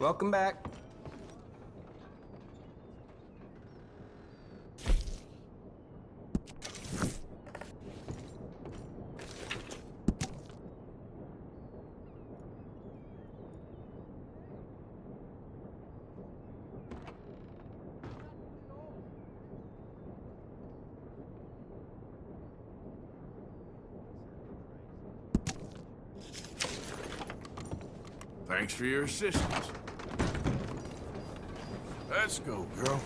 Welcome back. Thanks for your assistance. Let's go, girl.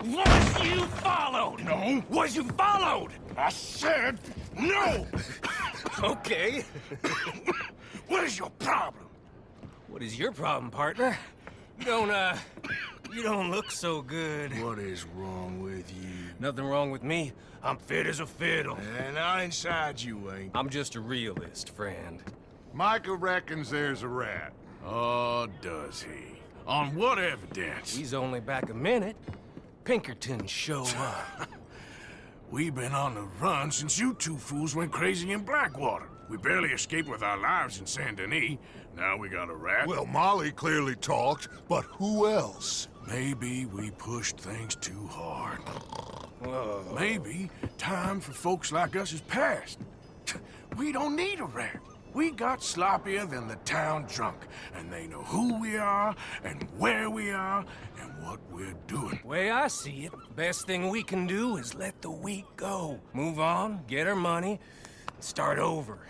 Was you followed? No. Was you followed? I said no! Okay. What is your problem? What is your problem, partner? You don't look so good. What is wrong with you? Nothing wrong with me. I'm fit as a fiddle. And not inside you ain't. I'm just a realist, friend. Micah reckons there's a rat. Oh, does he? On what evidence? He's only back a minute. Pinkerton show up. We've been on the run since you two fools went crazy in Blackwater. We barely escaped with our lives in Saint Denis. Now we got a rat. Well, Molly clearly talked, but who else? Maybe we pushed things too hard. Whoa. Maybe time for folks like us is past. We don't need a rat. We got sloppier than the town drunk, and they know who we are, and where we are, and what we're doing. Way I see it, best thing we can do is let the week go. Move on, get our money, start over.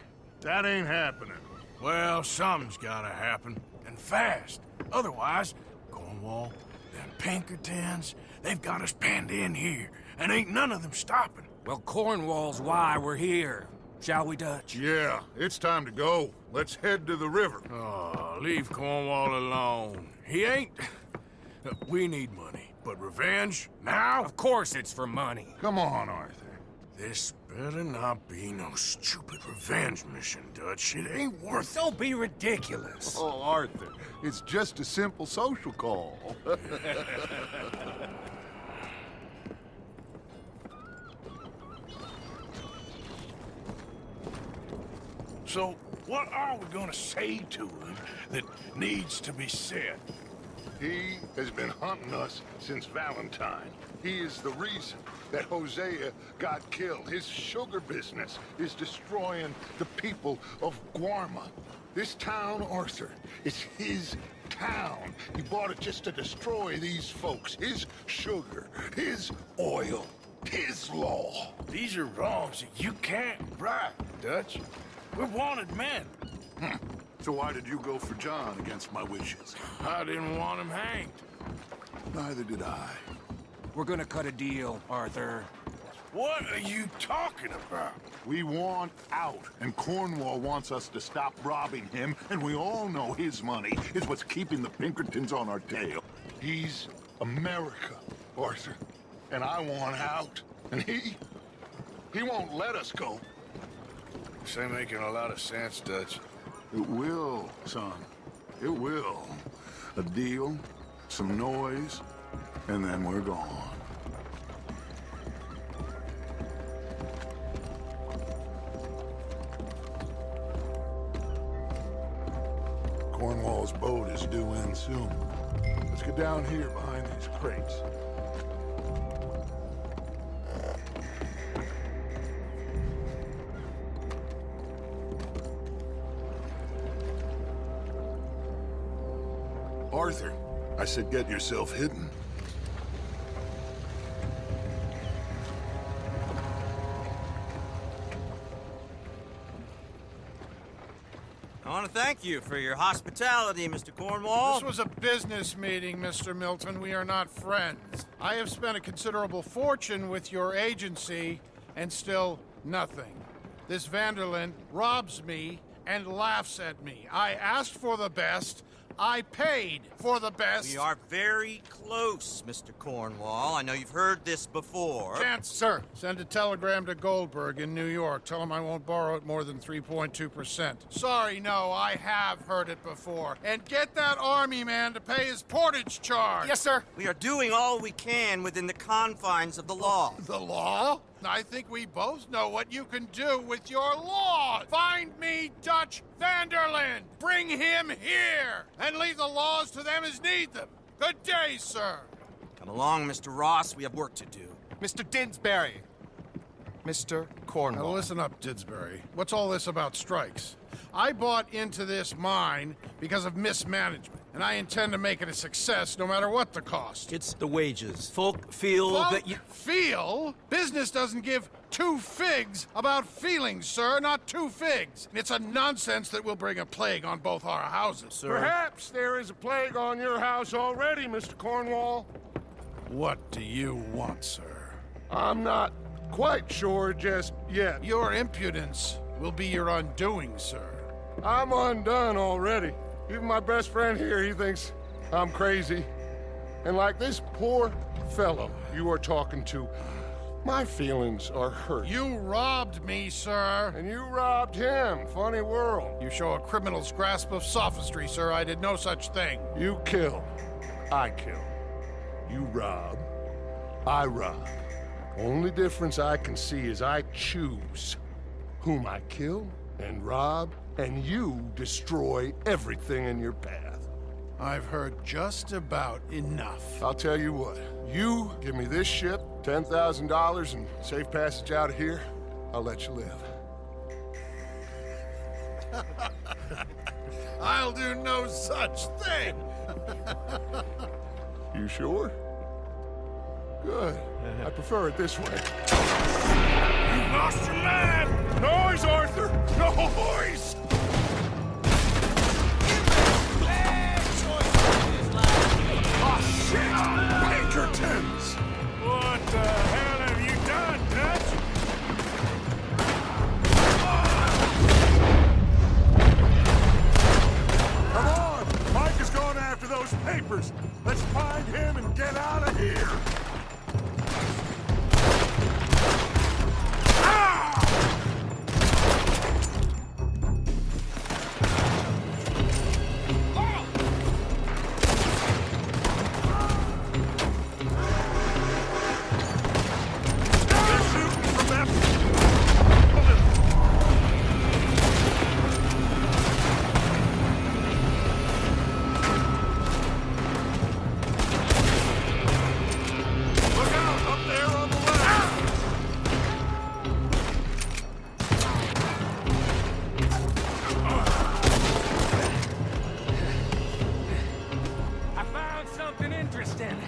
That ain't happening. Well, something's gotta happen, and fast. Otherwise, Cornwall, them Pinkertons, they've got us penned in here, and ain't none of them stopping. Well, Cornwall's why we're here. Shall we, Dutch? Yeah, it's time to go. Let's head to the river. Oh, leave Cornwall alone. He ain't... We need money, but revenge, now? Of course it's for money. Come on, Arthur. This better not be no stupid revenge mission, Dutch. It ain't worth it. Don't be ridiculous. Oh, Arthur, it's just a simple social call. So, what are we gonna say to him that needs to be said? He has been hunting us since Valentine. He is the reason that Hosea got killed. His sugar business is destroying the people of Guarma. This town, Arthur, is his town. He bought it just to destroy these folks. His sugar, his oil, his law. These are wrongs that you can't right, Dutch. We're wanted men. So why did you go for John against my wishes? I didn't want him hanged. Neither did I. We're gonna cut a deal, Arthur. What are you talking about? We want out, and Cornwall wants us to stop robbing him, and we all know his money is what's keeping the Pinkertons on our tail. He's America, Arthur, and I want out, and he won't let us go. This ain't making a lot of sense, Dutch. It will, son. It will. A deal, some noise, and then we're gone. Cornwall's boat is due in soon. Let's get down here behind these crates. Arthur, I said get yourself hidden. I want to thank you for your hospitality, Mr. Cornwall. This was a business meeting, Mr. Milton. We are not friends. I have spent a considerable fortune with your agency, and still nothing. This Vanderlyn robs me and laughs at me. I asked for the best. I paid for the best. We are very close, Mr. Cornwall. I know you've heard this before. Chance, sir. Send a telegram to Goldberg in New York. Tell him I won't borrow at more than 3.2%. Sorry, no, I have heard it before. And get that army man to pay his portage charge. Yes, sir. We are doing all we can within the confines of the law. The law? I think we both know what you can do with your law. Find me Dutch Vanderland. Bring him here. And leave the laws to them as need them. Good day, sir. Come along, Mr. Ross. We have work to do. Mr. Didsbury. Mr. Now Cornwall. listen up, Didsbury. What's all this about strikes? I bought into this mine because of mismanagement, and I intend to make it a success no matter what the cost. It's the wages. Folk feel that you... Feel? Business doesn't give two figs about feelings, sir, not two figs. It's a nonsense that will bring a plague on both our houses. Sir. Perhaps there is a plague on your house already, Mr. Cornwall. What do you want, sir? I'm not quite sure just yet. Your impudence will be your undoing, sir. I'm undone already. Even my best friend here, he thinks I'm crazy. And like this poor fellow you are talking to, my feelings are hurt. You robbed me, sir. And you robbed him. Funny world. You show a criminal's grasp of sophistry, sir. I did no such thing. You kill. I kill. You rob. I rob. Only difference I can see is I choose whom I kill and rob, and you destroy everything in your path. I've heard just about enough. I'll tell you what. You give me this ship, $10,000, and safe passage out of here, I'll let you live. I'll do no such thing. You sure? Good. I prefer it this way. You lost your man! Noise, Arthur! Noise! Oh, shit! Pinkertons! What the hell have you done, Dutch? Come on! Mike is going after those papers. Let's find him and get out of here.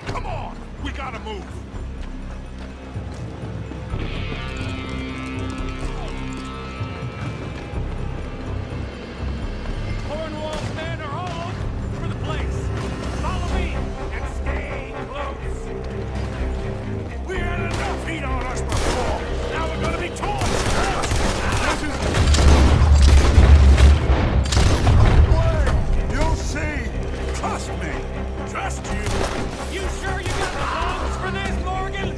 Come on! We gotta move! Cornwall's men are all over the place. Follow me and stay close. We had enough heat on us before! Now we're gonna be torched! Wait! You'll see! Trust me! Trust you! You sure you got the lungs for this, Morgan?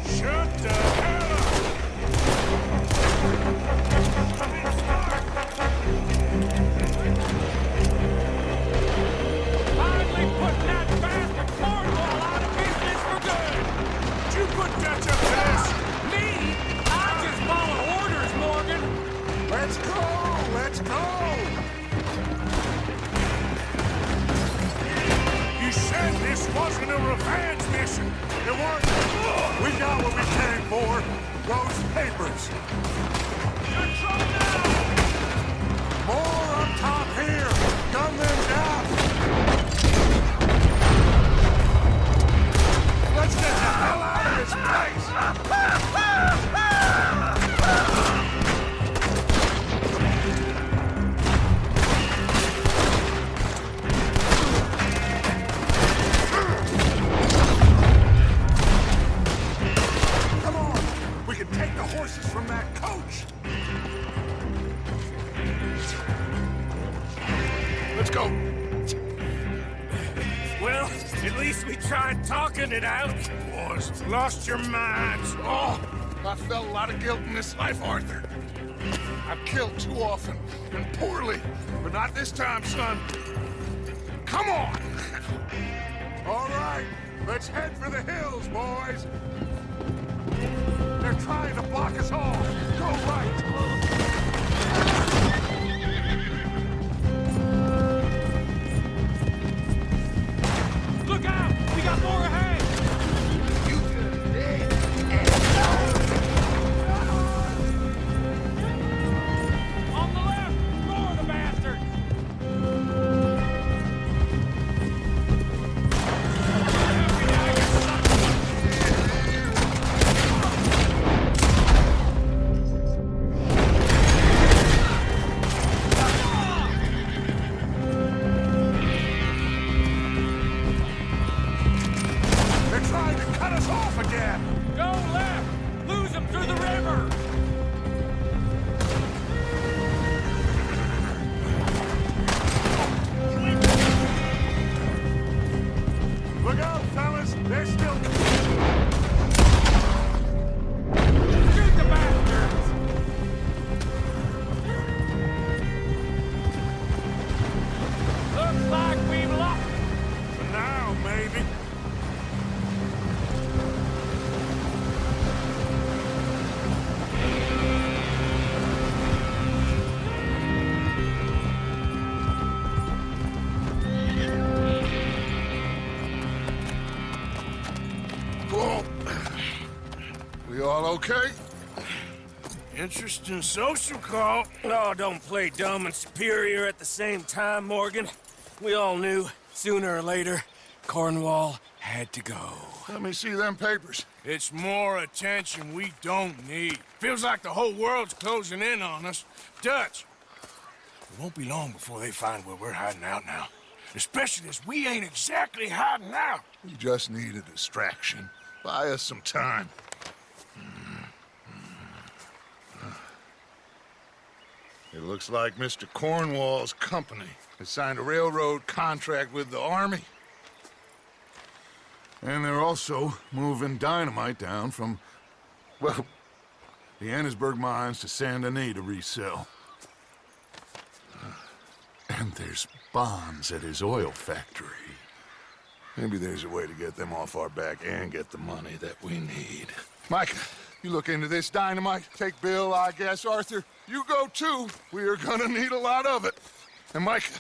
Shut the hell up! Finally put that bastard Cornwall out of business for good. Did you put Dutch up to this? Me? I just follow orders, Morgan. Let's go! Let's go! You said this wasn't a revenge mission. It wasn't. We got what we came for. Those papers. You're in trouble now. More up top here. Gun them down. Let's get the hell out of this place. Come on. We can take the horses from that coach. Let's go. At least we tried talking it out. Boys, lost your minds. Oh, I felt a lot of guilt in this life, Arthur. I've killed too often and poorly, but not this time, son. Come on! All right, let's head for the hills, boys. They're trying to block us off. Go right. Look out! We got more ahead! On the left! More the bastards! They're trying to cut us off again. Go left! Lose them through the river! Look out, fellas. They're still... Shoot the bastards! Looks like we've lost. For now, maybe. Whoa. We all okay? Interesting social call. Oh, don't play dumb and superior at the same time, Morgan. We all knew, sooner or later, Cornwall had to go. Let me see them papers. It's more attention we don't need. Feels like the whole world's closing in on us. Dutch, it won't be long before they find where we're hiding out now. Especially as we ain't exactly hiding out. We just need a distraction. Buy us some time. It looks like Mr. Cornwall's company has signed a railroad contract with the army. And they're also moving dynamite down from, well, the Annesburg mines to Saint Denis to resell. And there's bombs at his oil factory. Maybe there's a way to get them off our back and get the money that we need. Mike, you look into this dynamite. Take Bill, I guess. Arthur, you go too. We are gonna need a lot of it. And Mike,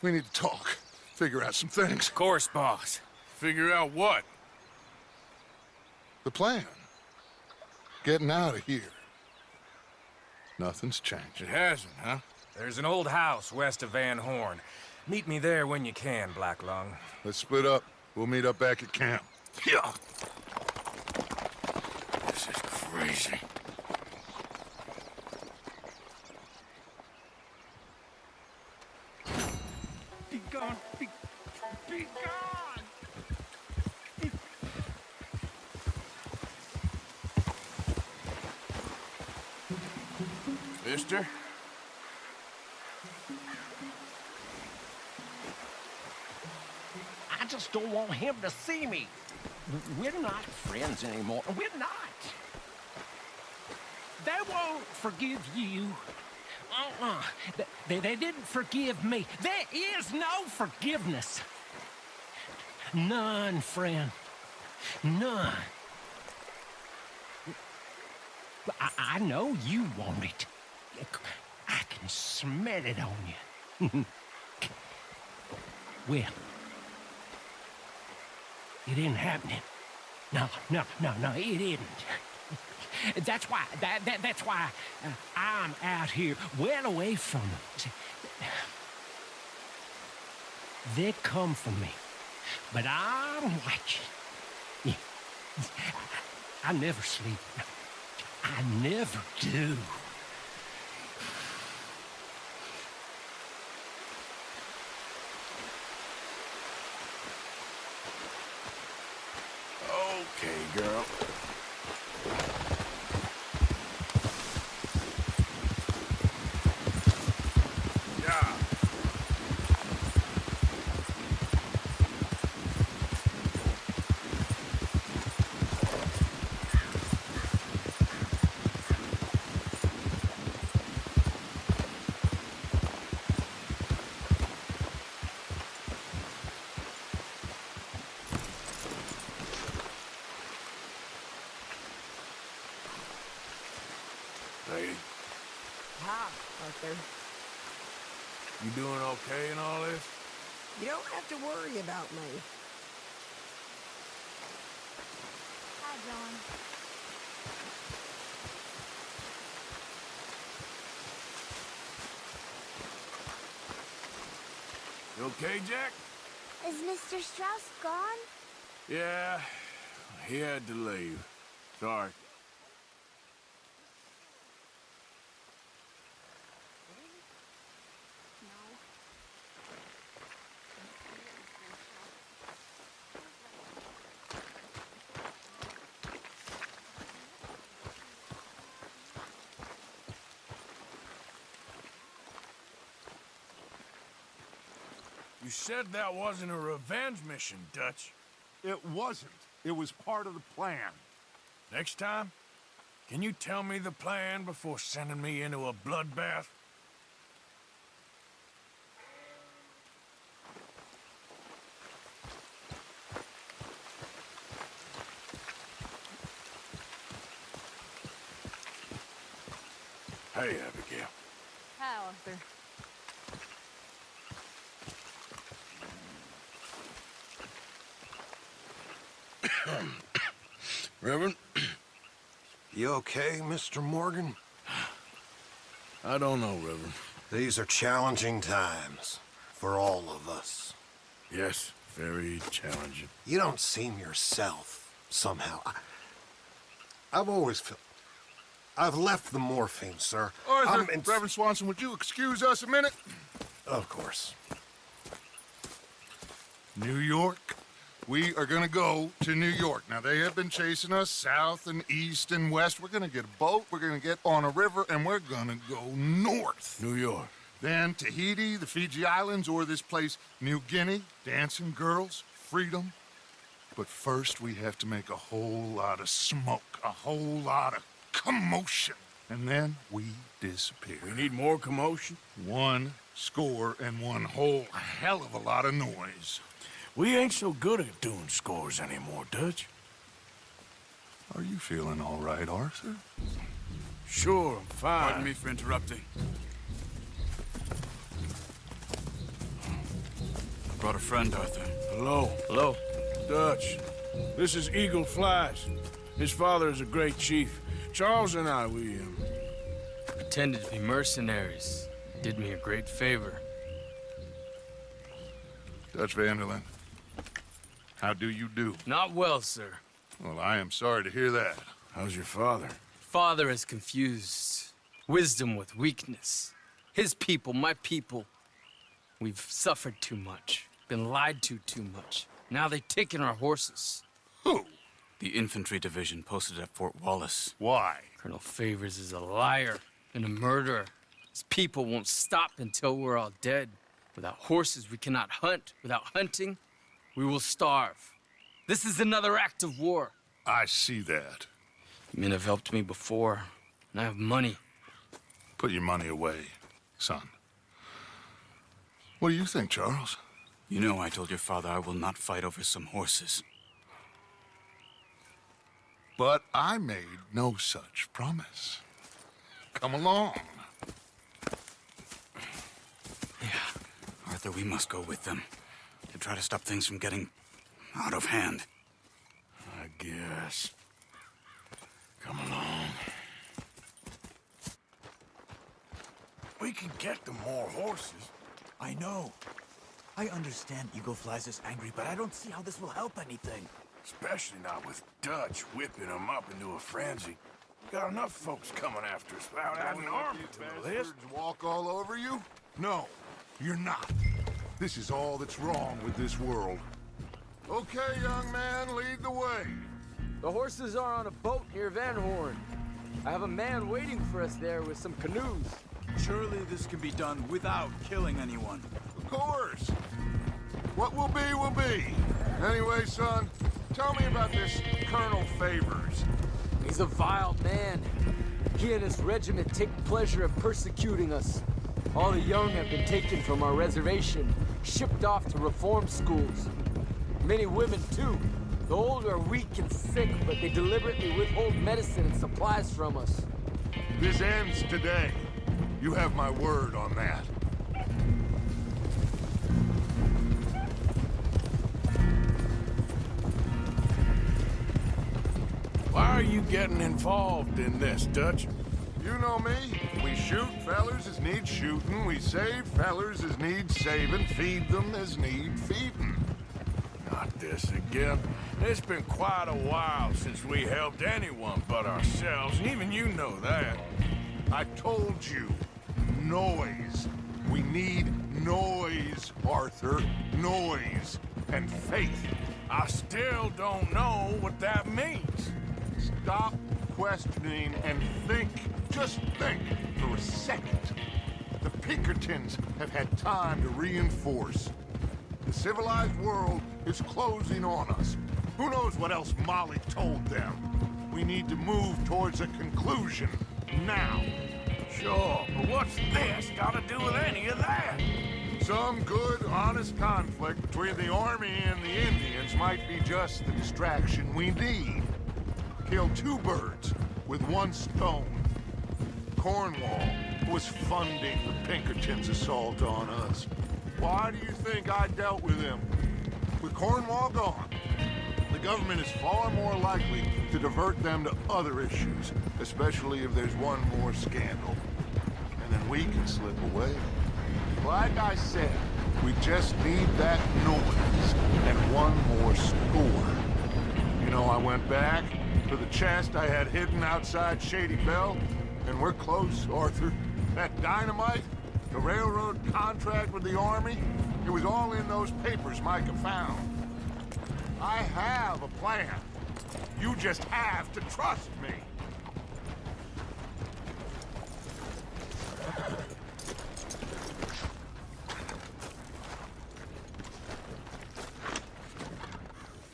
we need to talk. Figure out some things. Of course, boss. Figure out what? The plan. Getting out of here. Nothing's changed. It hasn't, huh? There's an old house west of Van Horn. Meet me there when you can, Black Lung. Let's split up. We'll meet up back at camp. Yeah. This is crazy. Be gone! Be gone! Mister? I just don't want him to see me. We're not friends anymore. We're not. They won't forgive you. They didn't forgive me. There is no forgiveness. None, friend. None. I know you want it. I can smell it on you. Well, it ain't happening. No, it isn't. That's why, that's why I'm out here, well away from them. See, they come for me, but I'm watching. Yeah. I never sleep. I never do. Okay, girl. Yeah. Arthur. You doing okay in all this? You don't have to worry about me. Hi, John. You okay, Jack? Is Mr. Strauss gone? Yeah, he had to leave. Sorry. You said that wasn't a revenge mission, Dutch. It wasn't. It was part of the plan. Next time, can you tell me the plan before sending me into a bloodbath? Hey, Abigail. Hi, Arthur. Reverend? You okay, Mr. Morgan? I don't know, Reverend. These are challenging times for all of us. Yes, very challenging. You don't seem yourself, somehow. I've always felt... I've left the morphine, sir. Arthur, Reverend Swanson, would you excuse us a minute? Of course. New York. We are gonna go to New York. Now, they have been chasing us south and east and west. We're gonna get a boat, we're gonna get on a river, and we're gonna go north. New York. Then Tahiti, the Fiji Islands, or this place, New Guinea, dancing girls, freedom. But first, we have to make a whole lot of smoke, a whole lot of commotion. And then we disappear. We need more commotion? 1 score and 1 whole hell of a lot of noise. We ain't so good at doing scores anymore, Dutch. Are you feeling all right, Arthur? Sure, I'm fine. Pardon me for interrupting. I brought a friend, Arthur. Hello. Hello. Dutch. This is Eagle Flies. His father is a great chief. Charles and I, we pretended to be mercenaries. Did me a great favor. Dutch Vanderlyn, how do you do? Not well, sir. Well, I am sorry to hear that. How's your father? Father has confused wisdom with weakness. His people, my people. We've suffered too much. Been lied to too much. Now they've taken our horses. Who? The infantry division posted at Fort Wallace. Why? Colonel Favors is a liar and a murderer. His people won't stop until we're all dead. Without horses, we cannot hunt. Without hunting, we will starve. This is another act of war. I see that. Men have helped me before, and I have money. Put your money away, son. What do you think, Charles? You know I told your father I will not fight over some horses. But I made no such promise. Come along. Yeah, Arthur, we must go with them to try to stop things from getting out of hand. I guess. Come along. We can get them more horses. I know. I understand Eagle Flies is angry, but I don't see how this will help anything. Especially not with Dutch whipping them up into a frenzy. Got enough folks coming after us without adding army to the list. Walk all over you? No, you're not. This is all that's wrong with this world. Okay, young man, lead the way. The horses are on a boat near Van Horn. I have a man waiting for us there with some canoes. Surely this can be done without killing anyone. Of course. What will be, will be. Anyway, son, tell me about this Colonel Favors. He's a vile man. He and his regiment take pleasure in persecuting us. All the young have been taken from our reservation, shipped off to reform schools. Many women, too. The old are weak and sick, but they deliberately withhold medicine and supplies from us. This ends today. You have my word on that. Why are you getting involved in this, Dutch? You know me. We shoot fellers as need shooting. We save fellers as need saving. Feed them as need feeding. Not this again. It's been quite a while since we helped anyone but ourselves, and even you know that. I told you. Noise. We need noise, Arthur. Noise. And faith. I still don't know what that means. Stop questioning and think. Just think for a second. The Pinkertons have had time to reinforce. The civilized world is closing on us. Who knows what else Molly told them? We need to move towards a conclusion now. Sure, but what's this got to do with any of that? Some good, honest conflict between the army and the Indians might be just the distraction we need. Kill two birds with one stone. Cornwall was funding the Pinkertons' assault on us. Why do you think I dealt with him? With Cornwall gone, the government is far more likely to divert them to other issues, especially if there's one more scandal. And then we can slip away. Like I said, we just need that noise and one more score. You know, I went back to the chest I had hidden outside Shady Belle, and we're close, Arthur. That dynamite, the railroad contract with the army, it was all in those papers Micah found. I have a plan. You just have to trust me.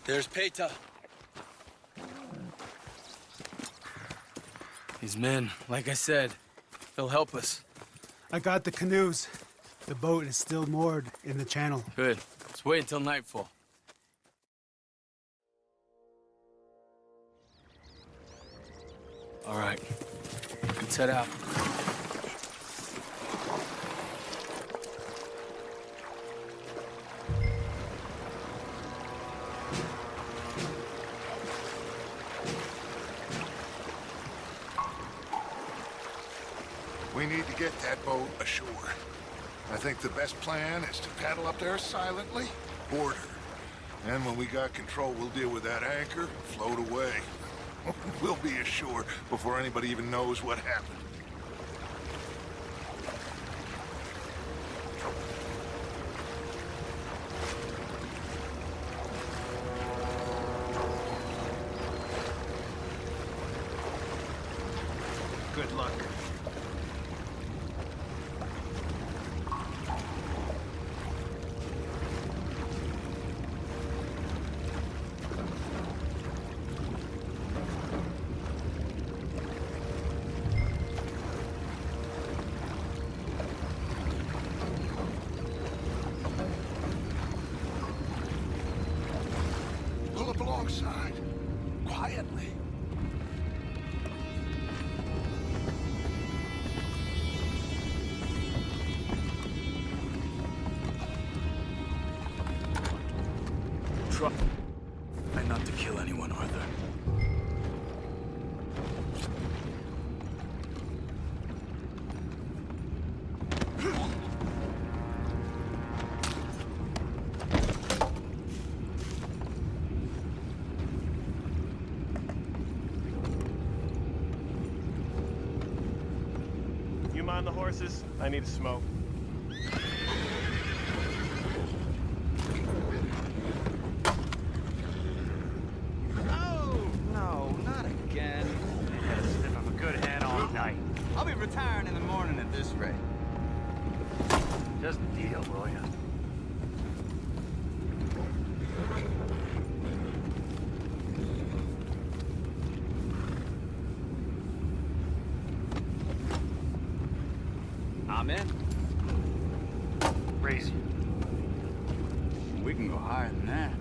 There's Peta. These men, like I said, they'll help us. I got the canoes. The boat is still moored in the channel. Good. Let's wait until nightfall. All right. Let's head out. We need to get that boat ashore. I think the best plan is to paddle up there silently, board her. And when we got control, we'll deal with that anchor, float away. We'll be ashore before anybody even knows what happened. Good luck. Pull up alongside, quietly. Try not to kill anyone, Arthur. You mind the horses? I need a smoke. No, not again. They had a sniff of a good hand all night. I'll be retiring in the morning at this rate. Just deal, will ya? I'm in. Raise you. We can go higher than that.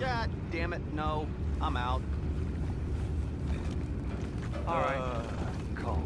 God damn it, no. I'm out. All right. Call.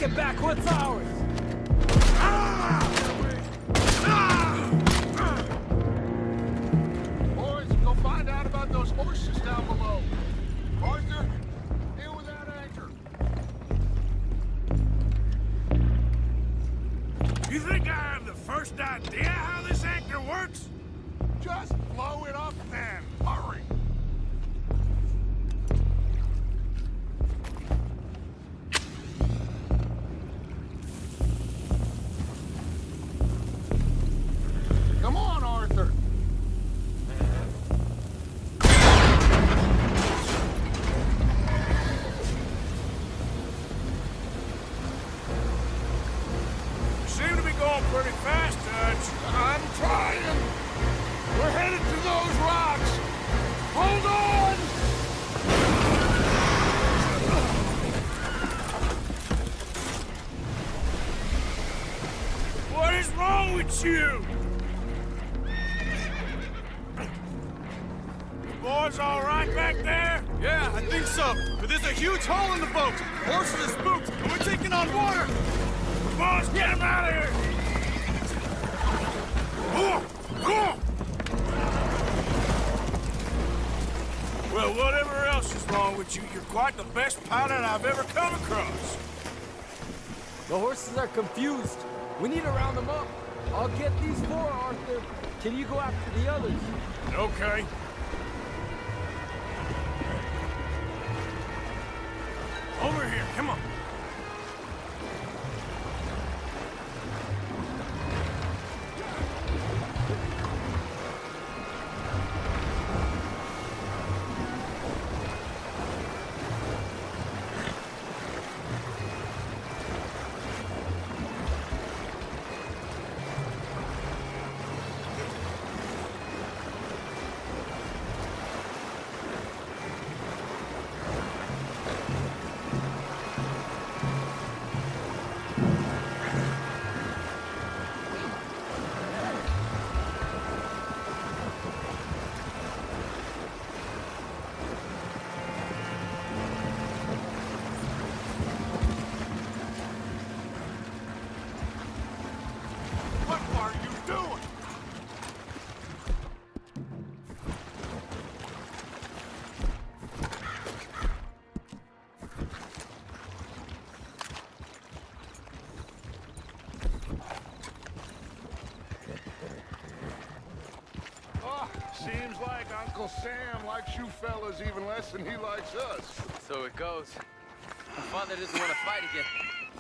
it back what's ours! Boys, go find out about those horses down below. Arthur, deal with that anchor. You think I have the first idea how this anchor works? Just blow it up then. Hurry. Come on, Arthur. You seem to be going pretty fast, Dutch. I'm trying. We're headed to those rocks. Hold on! What is wrong with you? The boys all right back there? Yeah, I think so. But there's a huge hole in the boat. Horses are spooked, and we're taking on water. Boys, get him out of here! Well, whatever else is wrong with you, you're quite the best pilot I've ever come across. The horses are confused. We need to round them up. I'll get these four, Arthur. Can you go after the others? Okay. Over here, come on. What are you doing? Oh, seems like Uncle Sam likes you fellas even less than he likes us. So it goes. My father doesn't want to fight again.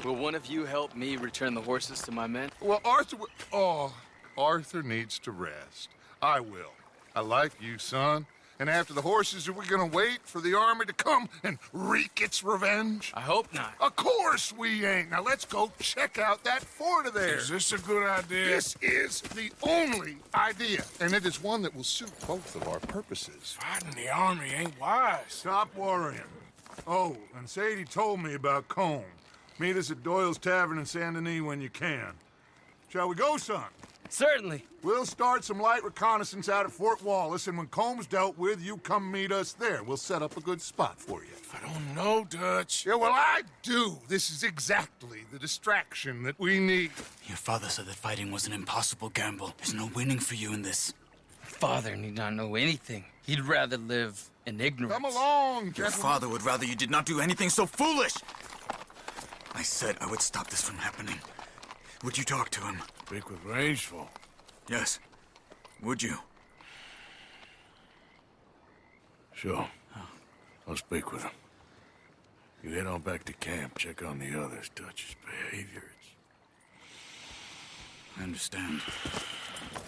Will one of you help me return the horses to my men? Well, Arthur needs to rest. I will. I like you, son. And after the horses, are we gonna wait for the army to come and wreak its revenge? I hope not. Of course we ain't. Now let's go check out that fort of theirs. Is this a good idea? This is the only idea, and it is one that will suit both of our purposes. Fighting the army ain't wise. Stop worrying. Oh, and Sadie told me about Combe. Meet us at Doyle's Tavern in Saint Denis when you can. Shall we go, son? Certainly. We'll start some light reconnaissance out at Fort Wallace, and when Comb's dealt with, you come meet us there. We'll set up a good spot for you. I don't know, Dutch. Yeah, well, I do. This is exactly the distraction that we need. Your father said that fighting was an impossible gamble. There's no winning for you in this. Father need not know anything. He'd rather live in ignorance. Come along, Your gentlemen. father would rather you did not do anything so foolish. I said I would stop this from happening. Would you talk to him? Speak with Rangeful. Yes. Would you? Sure. I'll speak with him. You head on back to camp, check on the others. Dutch's behavior. I understand.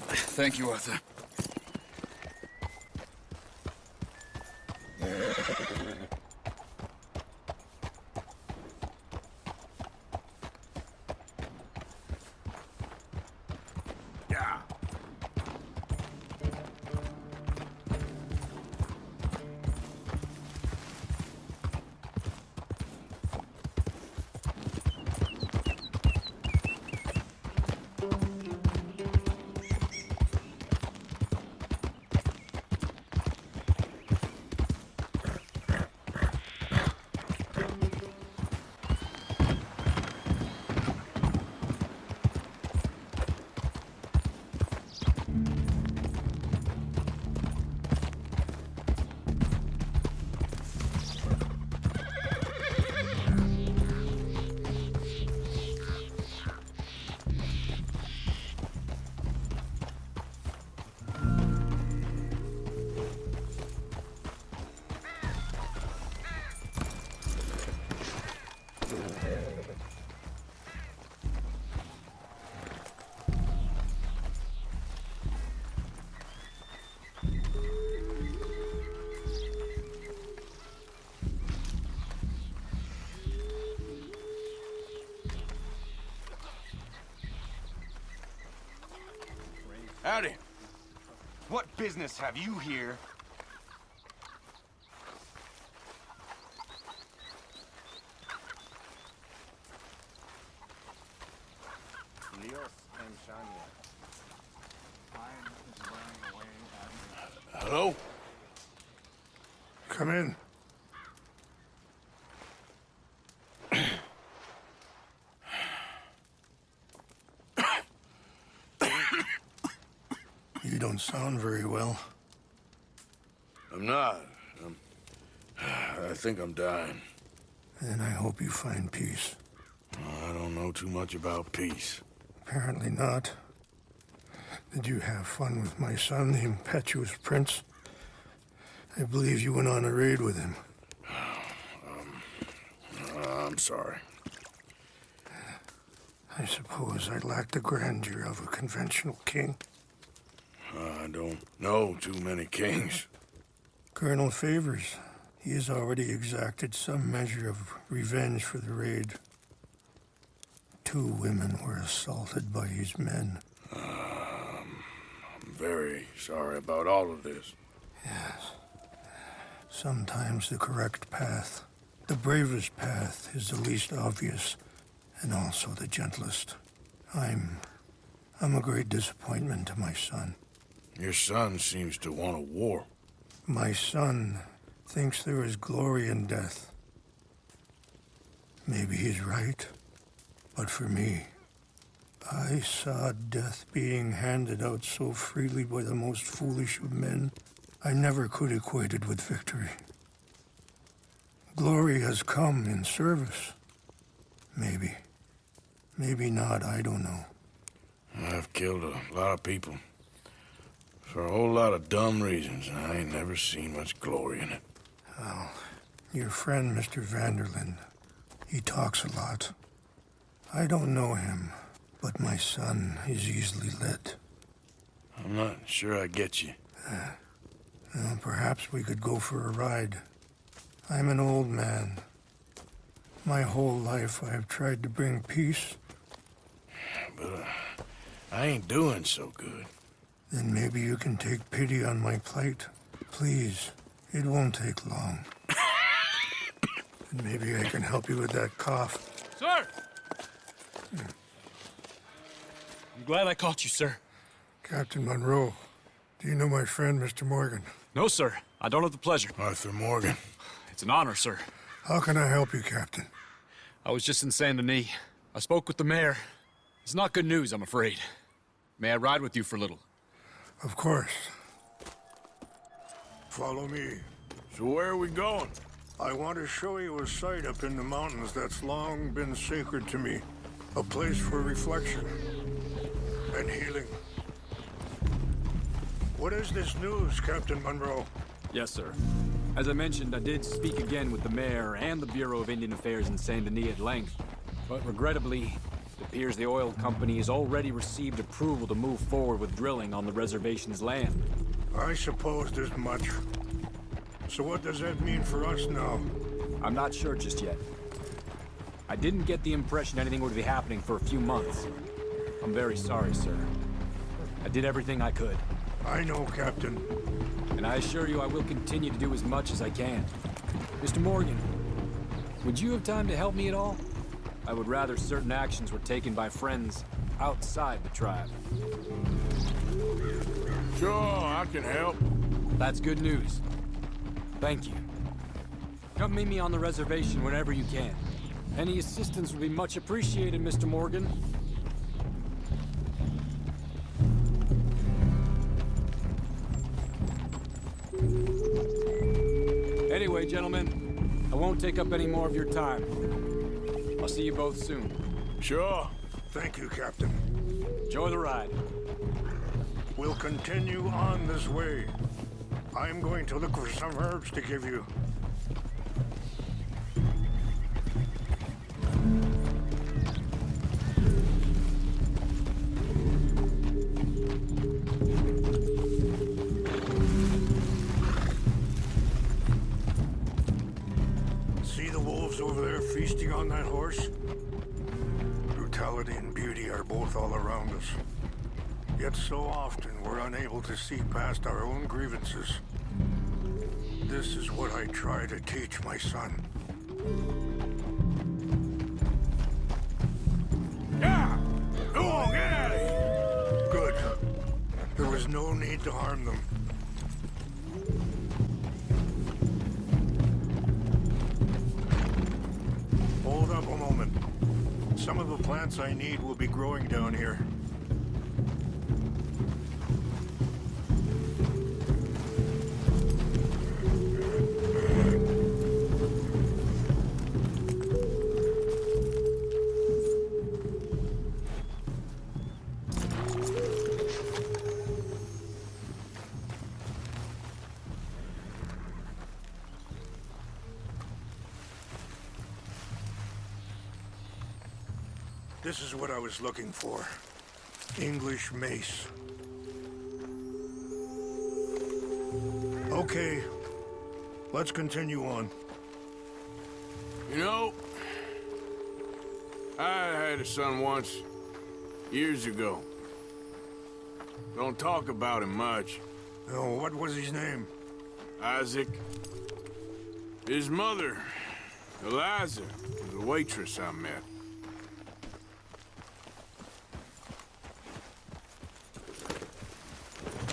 Thank you, Arthur. Yeah. Howdy. What business have you here? Hello? Come in. You don't sound very well. I'm not. I think I'm dying. And I hope you find peace. I don't know too much about peace. Apparently not. Did you have fun with my son, the impetuous prince? I believe you went on a raid with him. I'm sorry. I suppose I lack the grandeur of a conventional king. I don't know too many kings. Colonel Favors, he has already exacted some measure of revenge for the raid. 2 women were assaulted by his men. I'm very sorry about all of this. Yes. Sometimes the correct path, the bravest path, is the least obvious, and also the gentlest. I'm a great disappointment to my son. Your son seems to want a war. My son thinks there is glory in death. Maybe he's right, but for me, I saw death being handed out so freely by the most foolish of men, I never could equate it with victory. Glory has come in service. Maybe. Maybe not, I don't know. I've killed a lot of people. For a whole lot of dumb reasons, and I ain't never seen much glory in it. Well, your friend, Mr. Vanderlyn, he talks a lot. I don't know him, but my son is easily led. I'm not sure I get you. Well, perhaps we could go for a ride. I'm an old man. My whole life I have tried to bring peace. But I ain't doing so good. Then maybe you can take pity on my plight. Please, it won't take long. And maybe I can help you with that cough. Sir! I'm glad I caught you, sir. Captain Monroe, do you know my friend, Mr. Morgan? No, sir. I don't have the pleasure. Arthur Morgan. It's an honor, sir. How can I help you, Captain? I was just in Saint Denis. I spoke with the mayor. It's not good news, I'm afraid. May I ride with you for a little? Of course. Follow me. So where are we going? I want to show you a site up in the mountains that's long been sacred to me. A place for reflection and healing. What is this news, Captain Monroe? Yes, sir. As I mentioned, I did speak again with the mayor and the Bureau of Indian Affairs in Saint Denis at length. But regrettably, it appears the oil company has already received approval to move forward with drilling on the reservation's land. I supposed as much. So what does that mean for us now? I'm not sure just yet. I didn't get the impression anything would be happening for a few months. I'm very sorry, sir. I did everything I could. I know, Captain. And I assure you I will continue to do as much as I can. Mr. Morgan, would you have time to help me at all? I would rather certain actions were taken by friends outside the tribe. Sure, I can help. That's good news. Thank you. Come meet me on the reservation whenever you can. Any assistance would be much appreciated, Mr. Morgan. Anyway, gentlemen, I won't take up any more of your time. I'll see you both soon. Sure. Thank you, Captain. Enjoy the ride. We'll continue on this way. I'm going to look for some herbs to give you. See the wolves over there feasting on that horse? Brutality and beauty are both all around us. Yet so often we're unable to see past our own grievances. This is what I try to teach my son. Yeah! Go on, get out of here! Good. There was no need to harm them. Hold up a moment. Some of the plants I need will be growing down here. This is what I was looking for. English mace. Okay, let's continue on. You know, I had a son once, years ago. Don't talk about him much. Oh, what was his name? Isaac. His mother, Eliza, was a waitress I met.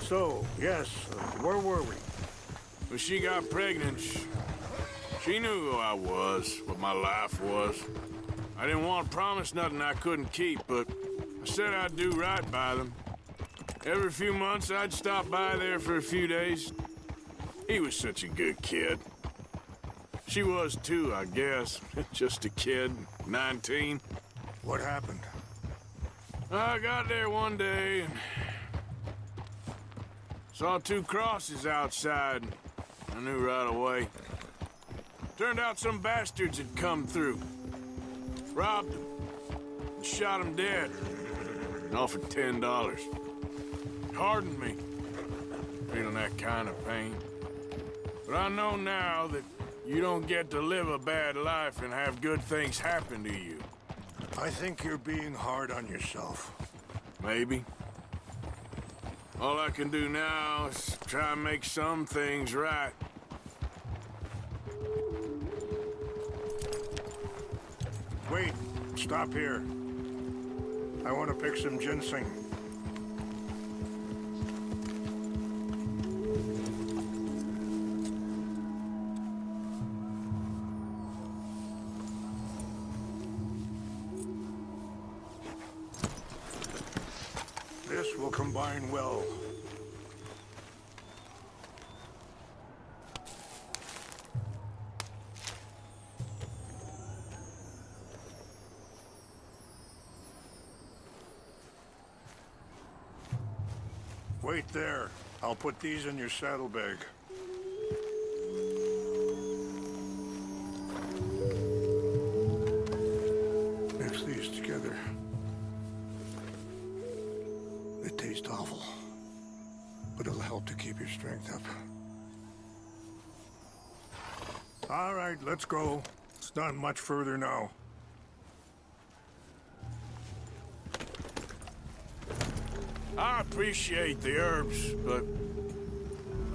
So, yes, where were we? When she got pregnant, she knew who I was, what my life was. I didn't want to promise nothing I couldn't keep, but I said I'd do right by them. Every few months, I'd stop by there for a few days. He was such a good kid. She was too, I guess. Just a kid, 19. What happened? I got there one day and saw 2 crosses outside. I knew right away. Turned out some bastards had come through. Robbed them. And shot them dead. And offered $10. Hardened me. Feeling that kind of pain. But I know now that you don't get to live a bad life and have good things happen to you. I think you're being hard on yourself. Maybe. All I can do now is try and make some things right. Wait, stop here. I want to pick some ginseng. This will combine well. Wait there. I'll put these in your saddlebag. Mix these together. They taste awful, but it'll help to keep your strength up. All right, let's go. It's not much further now. I appreciate the herbs, but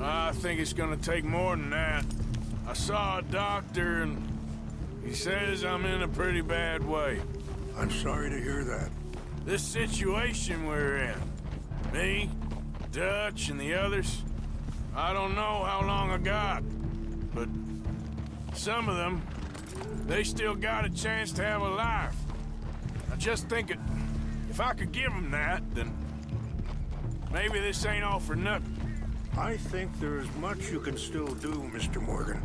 I think it's gonna take more than that. I saw a doctor and he says I'm in a pretty bad way. I'm sorry to hear that. This situation we're in, me, Dutch, and the others, I don't know how long I got, but some of them, they still got a chance to have a life. I just think if I could give them that, then maybe this ain't all for nothing. I think there is much you can still do, Mr. Morgan.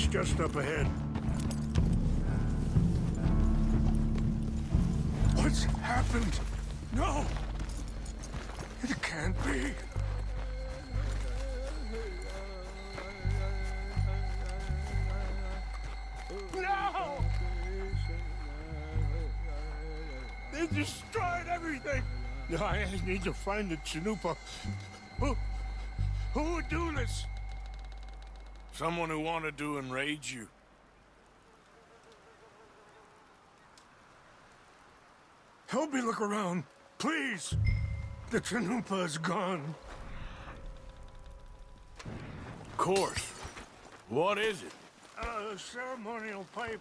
It's just up ahead. What's happened? No! It can't be. No! They destroyed everything! I need to find the Chanupa. Who would do this? Someone who wanted to enrage you. Help me look around, please. The Chanupa is gone. Of course. What is it? A ceremonial pipe.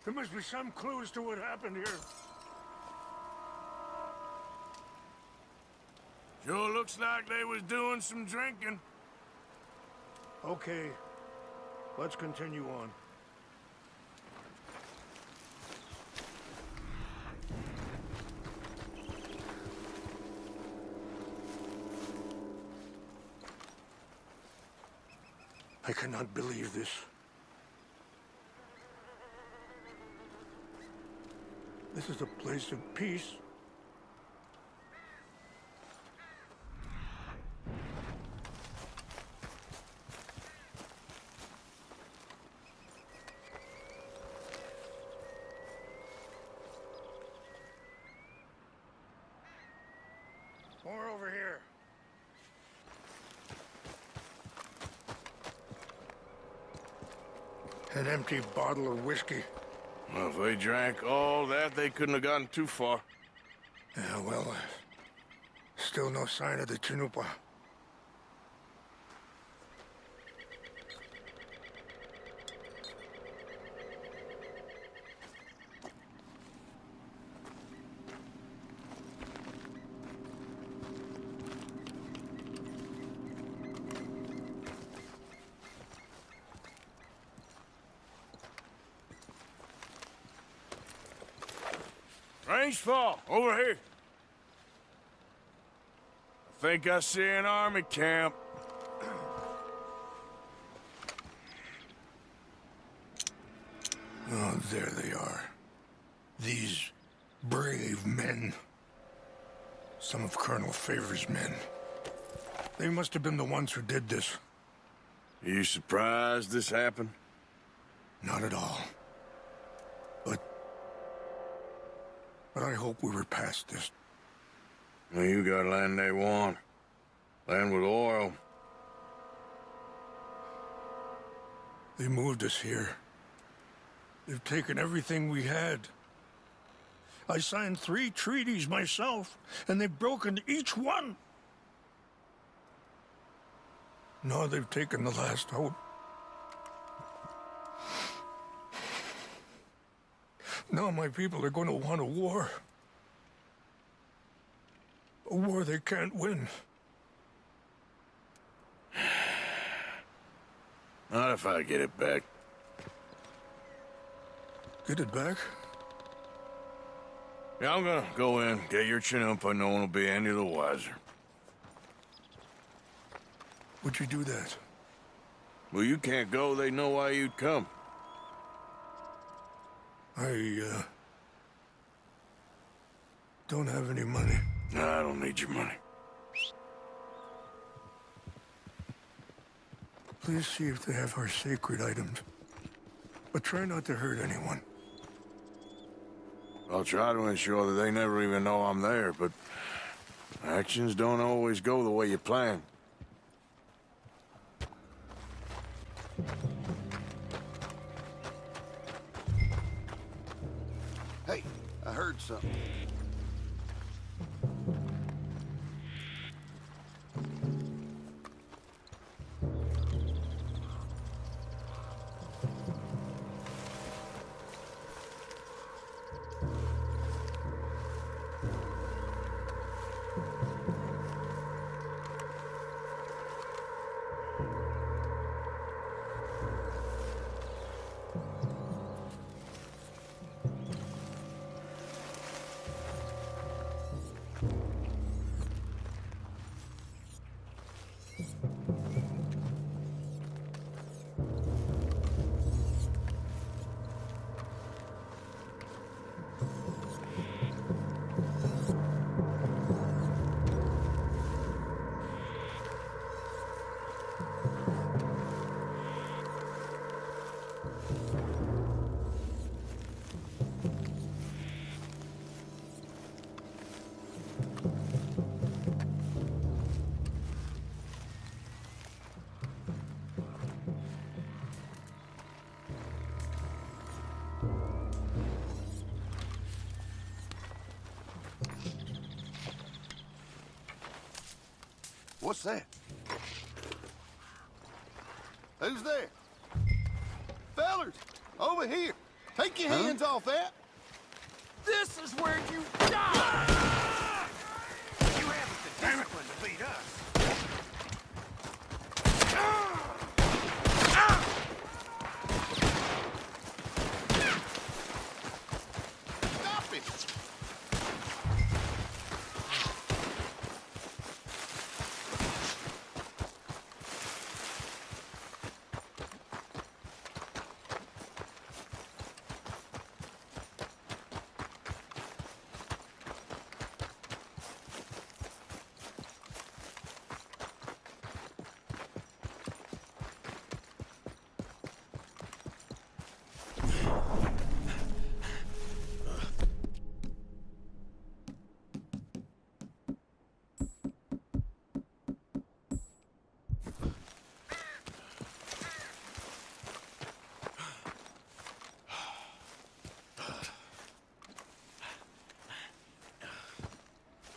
There must be some clues to what happened here. Sure looks like they was doing some drinking. Okay, let's continue on. I cannot believe this. This is a place of peace. More over here. An empty bottle of whiskey. Well, if they drank all that, they couldn't have gotten too far. Yeah, well, still no sign of the Chanupa. Rangefall, over here. I think I see an army camp. Oh, there they are. These brave men. Some of Colonel Favor's men. They must have been the ones who did this. Are you surprised this happened? Not at all. But I hope we were past this. Well, you got land they want. Land with oil. They moved us here. They've taken everything we had. I signed 3 treaties myself, and they've broken each one. Now they've taken the last hope. Now my people are going to want a war. A war they can't win. Not if I get it back. Get it back? Yeah, I'm gonna go in, get your Chanupa, no one will be any the wiser. Would you do that? Well, you can't go, they know why you'd come. I don't have any money. No, I don't need your money. Please see if they have our sacred items. But try not to hurt anyone. I'll try to ensure that they never even know I'm there, but actions don't always go the way you plan. Hey, I heard something. What's that? Who's there? Fellers, over here. Take your hands off that. This is where you die! You haven't the discipline to beat us. Stop it!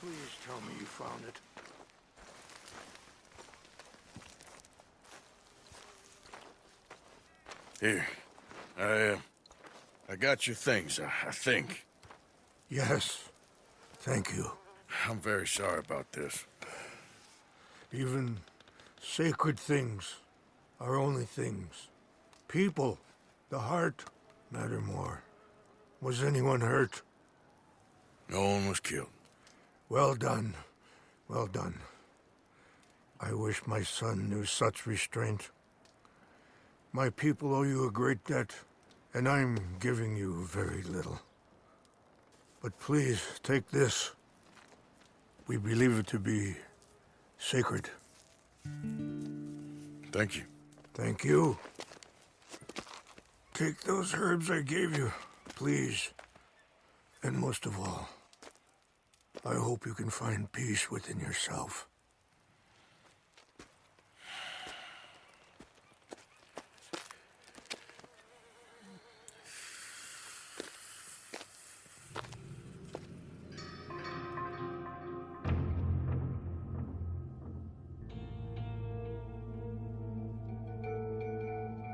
Please tell me you found it. Here. I got your things, I think. Yes. Thank you. I'm very sorry about this. Even sacred things are only things. People, the heart, matter more. Was anyone hurt? No one was killed. Well done. Well done. I wish my son knew such restraint. My people owe you a great debt, and I'm giving you very little. But please, take this. We believe it to be sacred. Thank you. Thank you. Take those herbs I gave you, please. And most of all, I hope you can find peace within yourself.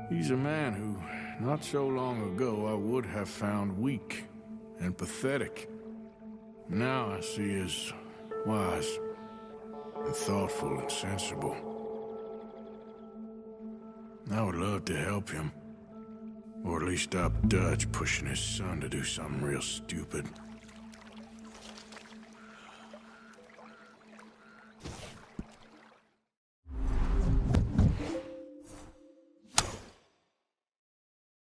He's a man who, not so long ago, I would have found weak and pathetic. Now I see as wise and thoughtful and sensible. I would love to help him, or at least stop Dutch pushing his son to do something real stupid.